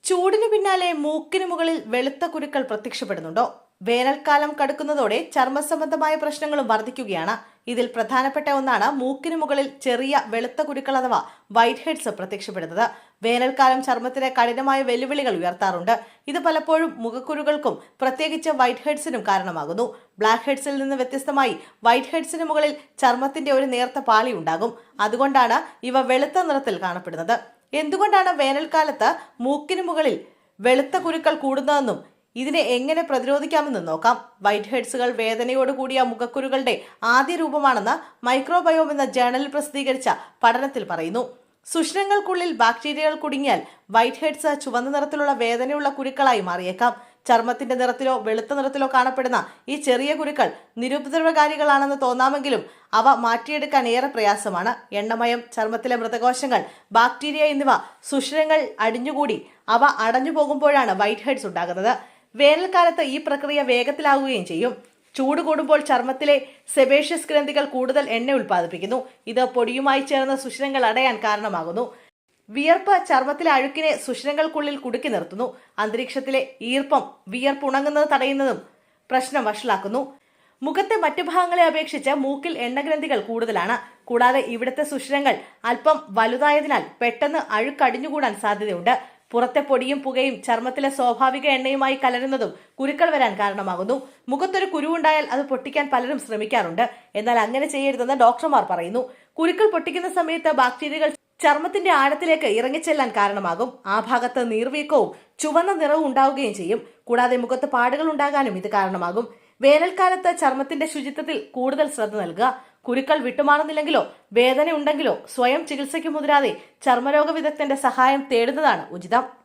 ചൂടിനു പിന്നാലെ മൂക്കിനു മുകളിൽ വെളുത്ത കുരുക്കൾ പ്രത്യക്ഷപ്പെടുന്നുണ്ടോ? വേനൽക്കാലം കടക്കുന്നതോടെ ചർമ്മസംബന്ധമായ പ്രശ്നങ്ങളും വർദ്ധിക്കുകയാണ്. ഇതിൽ പ്രധാനപ്പെട്ട ഒന്നാണ് മൂക്കിനു മുകളിൽ ചെറിയ വെളുത്ത കുരുക്കൾ അഥവാ വൈറ്റ് ഹെഡ്സ് പ്രത്യക്ഷപ്പെടുന്നത്. വേനൽക്കാലം ചർമ്മത്തിന് കഠിനമായ വെല്ലുവിളികൾ ഉയർത്താറുണ്ട്. ഇത് പലപ്പോഴും മുഖക്കുരുകൾക്കും പ്രത്യേകിച്ച് വൈറ്റ് ഹെഡ്സിനും കാരണമാകുന്നു. ബ്ലാക്ക് ഹെഡ്സിൽ നിന്ന് വ്യത്യസ്തമായി വൈറ്റ് ഹെഡ്സിന് മുകളിൽ ചർമ്മത്തിന്റെ ഒരു നേർത്ത പാളി ഉണ്ടാകും. അതുകൊണ്ടാണ് ഇവ വെളുത്ത നിറത്തിൽ കാണപ്പെടുന്നത്. എന്തുകൊണ്ടാണ് വേനൽക്കാലത്ത് മൂക്കിനു മുകളിൽ വെളുത്ത കുരുക്കൾ കൂടുന്നതെന്നും ഇതിനെ എങ്ങനെ പ്രതിരോധിക്കാമെന്നും നോക്കാം. വൈറ്റ് ഹെഡ്സുകൾ വേദനയോടുകൂടിയ മുഖക്കുരുകളുടെ ആദ്യ രൂപമാണെന്ന് മൈക്രോബയോം എന്ന ജേണലിൽ പ്രസിദ്ധീകരിച്ച പഠനത്തിൽ പറയുന്നു. സുഷിരങ്ങൾക്കുള്ളിൽ ബാക്ടീരിയകൾ കുടുങ്ങിയാൽ വൈറ്റ് ഹെഡ്സ് ചുവന്ന നിറത്തിലുള്ള വേദനയുള്ള കുരുക്കളായി മാറിയേക്കാം. ചർമ്മത്തിന്റെ നിറത്തിലോ വെളുത്ത നിറത്തിലോ കാണപ്പെടുന്ന ഈ ചെറിയ കുരുക്കൾ നിരുപദ്രവകാരികളാണെന്ന് തോന്നാമെങ്കിലും അവ മാറ്റിയെടുക്കാൻ ഏറെ പ്രയാസമാണ്. എണ്ണമയം, ചർമ്മത്തിലെ മൃതകോശങ്ങൾ, ബാക്ടീരിയ എന്നിവ സുഷിരങ്ങൾ അടിഞ്ഞുകൂടി അവ അടഞ്ഞു പോകുമ്പോഴാണ് വൈറ്റ് ഹെഡ്സ് ഉണ്ടാകുന്നത്. വേനൽക്കാലത്ത് ഈ പ്രക്രിയ വേഗത്തിലാവുകയും ചെയ്യും. ചൂട് കൂടുമ്പോൾ ചർമ്മത്തിലെ സെബേഷ്യസ് ഗ്രന്ഥികൾ കൂടുതൽ എണ്ണ ഉൽപ്പാദിപ്പിക്കുന്നു. ഇത് പൊടിയുമായി ചേർന്ന് സുഷിരങ്ങൾ അടയാൻ കാരണമാകുന്നു. വിയർപ്പ് ചർമ്മത്തിലെ അഴുക്കിനെ സുഷിരങ്ങൾക്കുള്ളിൽ കുടുക്കി നിർത്തുന്നു. അന്തരീക്ഷത്തിലെ ഈർപ്പം വിയർപ്പുണങ്ങുന്നത് തടയുന്നതും പ്രശ്നം വഷളാക്കുന്നു. മുഖത്തെ മറ്റു ഭാഗങ്ങളെ അപേക്ഷിച്ച് മൂക്കിൽ എണ്ണഗ്രന്ഥികൾ കൂടുതലാണ്. കൂടാതെ ഇവിടുത്തെ സുഷിരങ്ങൾ അല്പം വലുതായതിനാൽ പെട്ടെന്ന് അഴുക്കടിഞ്ഞുകൂടാൻ സാധ്യതയുണ്ട്. പുറത്തെ പൊടിയും പുകയും ചർമ്മത്തിലെ സ്വാഭാവിക എണ്ണയുമായി കലരുന്നതും കുരുക്കൾ വരാൻ കാരണമാകുന്നു. മുഖത്തൊരു കുരുവുണ്ടായാൽ അത് പൊട്ടിക്കാൻ പലരും ശ്രമിക്കാറുണ്ട്. എന്നാൽ അങ്ങനെ ചെയ്യരുതെന്ന് ഡോക്ടർമാർ പറയുന്നു. കുരുക്കൾ പൊട്ടിക്കുന്ന സമയത്ത് ബാക്ടീരിയകൾ ചർമ്മത്തിന്റെ ആഴത്തിലേക്ക് ഇറങ്ങിച്ചെല്ലാൻ കാരണമാകും. ആ ഭാഗത്ത് നീർവീക്കവും ചുവന്ന നിറവും ഉണ്ടാവുകയും ചെയ്യും. കൂടാതെ മുഖത്ത് പാടുകൾ ഉണ്ടാകാനും ഇത് കാരണമാകും. വേനൽക്കാലത്ത് ചർമ്മത്തിന്റെ ശുചിത്വത്തിൽ കൂടുതൽ ശ്രദ്ധ നൽകുക. കുരുക്കൾ വിട്ടുമാറുന്നില്ലെങ്കിലോ വേദന ഉണ്ടെങ്കിലോ സ്വയം ചികിത്സയ്ക്ക് മുതിരാതെ ചർമ്മരോഗ വിദഗ്ധന്റെ സഹായം തേടുന്നതാണ് ഉചിതം.